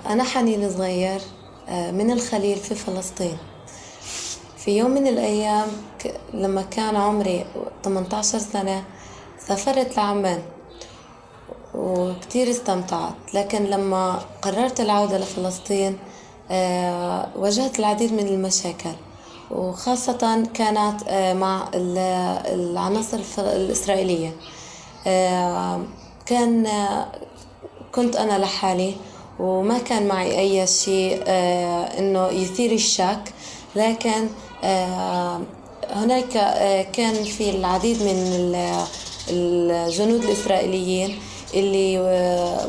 أنا حنين صغير من الخليل في فلسطين. في يوم من الأيام لما كان عمري 18 سنة سافرت لعمان وكتير استمتعت، لكن لما قررت العودة لفلسطين واجهت العديد من المشاكل، وخاصة كانت مع العناصر الإسرائيلية. كان كنت أنا لحالي وما كان معي أي شيء إنه يثير الشك، لكن هناك كان في العديد من الجنود الإسرائيليين اللي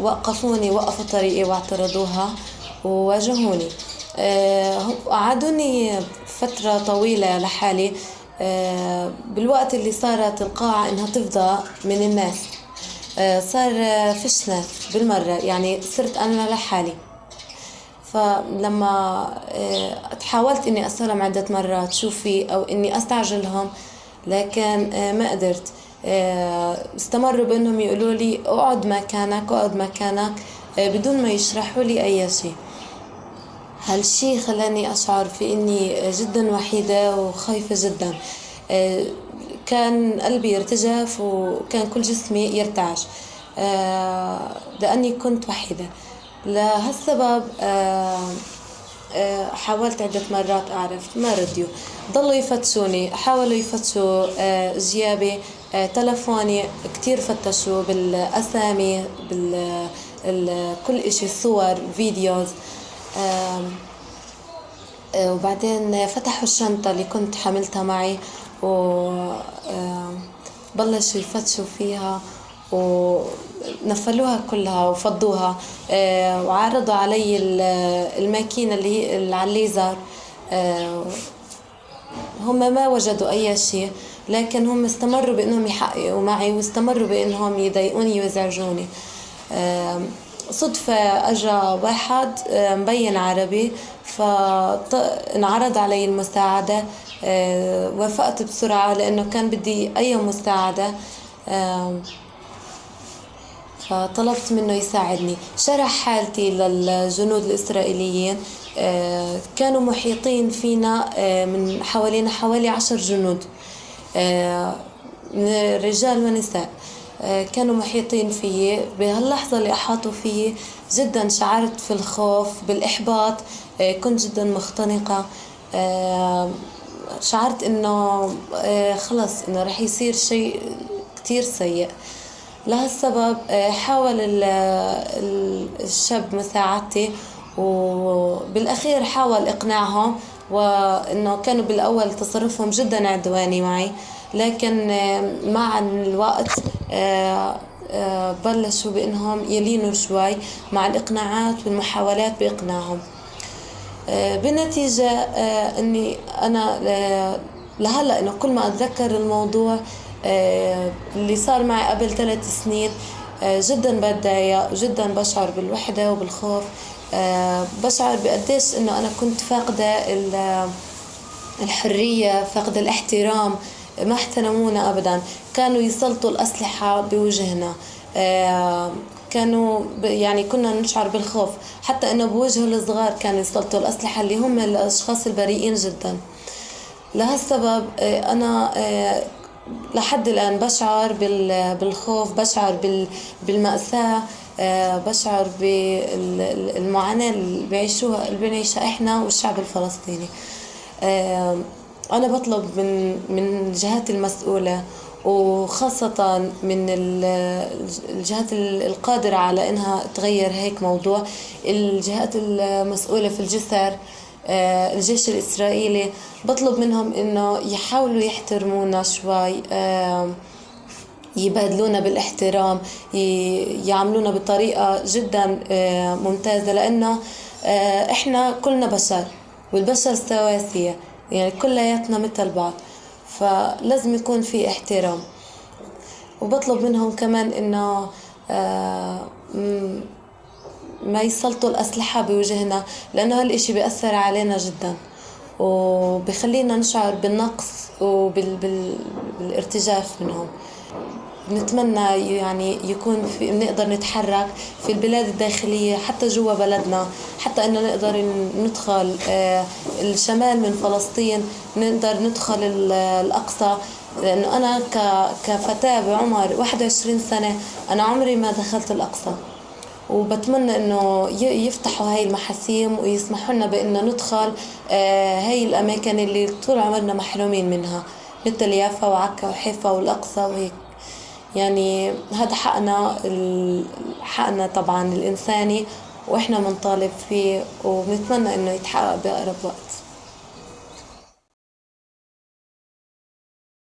وقفوا طريقي واعترضوها وواجهوني. قعدوني فترة طويلة لحالي. بالوقت اللي صارت القاعة إنها تفضى من الناس صار فيش ناس بالمرة، يعني صرت أنا لحالي. فلما حاولت إني أسألهم عدة مرات شوفي أو إني أستعجلهم، لكن ما قدرت. استمروا بأنهم يقولوا لي اقعد مكانك بدون ما يشرحوا لي أي شيء. هالشي خلاني أشعر في إني جدا وحيدة وخايفة جدا. كان قلبي يرتجف وكان كل جسمي يرتعش لأني كنت وحيدة. لهالسبب حاولت عدة مرات أعرف، ما ردوا، ضلوا يفتشوني، حاولوا يفتشوا جيابي، تلفوني كتير فتشوا بالأسامي، كل إشي، صور، فيديوز. وبعدين فتحوا الشنطة اللي كنت حملتها معي وبلشوا يفتشوا فيها ونفلوها كلها وفضوها. وعرضوا علي الماكينة اللي على الليزر. هم ما وجدوا أي شيء، لكن هم استمروا بأنهم يحققوا معي واستمروا بأنهم يضايقوني ويزعجوني. صدفة أجا واحد مبين عربي فانعرض علي المساعدة. وافقت بسرعة لأنه كان بدي أي مساعدة. فطلبت منه يساعدني، شرح حالتي للجنود الإسرائيليين. كانوا محيطين فينا من حوالي 10 جنود، من رجال ونساء. كانوا محيطين فيي. بهاللحظة اللي أحاطوا فيي جدا شعرت في الخوف، بالإحباط. كنت جدا مختنقة. شعرت إنه خلص إنه رح يصير شيء كتير سيء. لهالسبب حاول الشاب مساعدتي، وبالأخير حاول إقناعهم، وإنه كانوا بالأول تصرفهم جدا عدواني معي، لكن مع الوقت بلشوا بأنهم يلينوا شوي مع الإقناعات والمحاولات بإقناعهم. بالنتيجة أني أنا لهلأ إنه كل ما أتذكر الموضوع اللي صار معي قبل 3 سنين جدا بتضايق، جدا بشعر بالوحدة وبالخوف. بشعر بقديش إنه أنا كنت فاقدة الحرية، فاقدة الاحترام. ما احترمونا أبدا، كانوا يسلطوا الأسلحة بوجهنا. كانوا يعني كنا نشعر بالخوف، حتى إنه بوجه الصغار كانوا يسلطوا الأسلحة اللي هم الأشخاص البريئين جدا. لهالسبب أنا لحد الآن بشعر بالخوف، بشعر بالمأساة، بشعر بالمعاناة اللي بنعيشها إحنا والشعب الفلسطيني. أنا بطلب من الجهات المسؤولة، وخاصة من الجهات القادرة على إنها تغير هيك موضوع، الجهات المسؤولة في الجسر، الجيش الإسرائيلي. بطلب منهم إنه يحاولوا يحترمونا شوي، يبادلونا بالاحترام، يعاملونا بطريقة جدا ممتازة، لأنه إحنا كلنا بشر والبشر سواسية، يعني كلياتنا مثل بعض، فلازم يكون في احترام. وبطلب منهم كمان إنه ما يسلطوا الأسلحة بوجهنا، لأنه هالإشي بيأثر علينا جدا وبيخلينا نشعر بالنقص وبالارتجاف منهم. بنتمنى يعني يكون في بنقدر نتحرك في البلاد الداخلية حتى جوا بلدنا، حتى إنه نقدر ندخل الشمال من فلسطين، نقدر ندخل الأقصى. لأنه أنا كفتاة بعمر 21 سنة أنا عمري ما دخلت الأقصى، وبتمنى إنه يفتحوا هاي المحاسيم ويسمحوا لنا بإنه ندخل هاي الأماكن اللي طول عمرنا محرومين منها، مثل يافا وعكا وحيفا والأقصى وهيك. يعني هذا حقنا حقنا طبعا الإنساني، وإحنا بنطالب فيه وبنتمنى إنه يتحقق بأقرب وقت.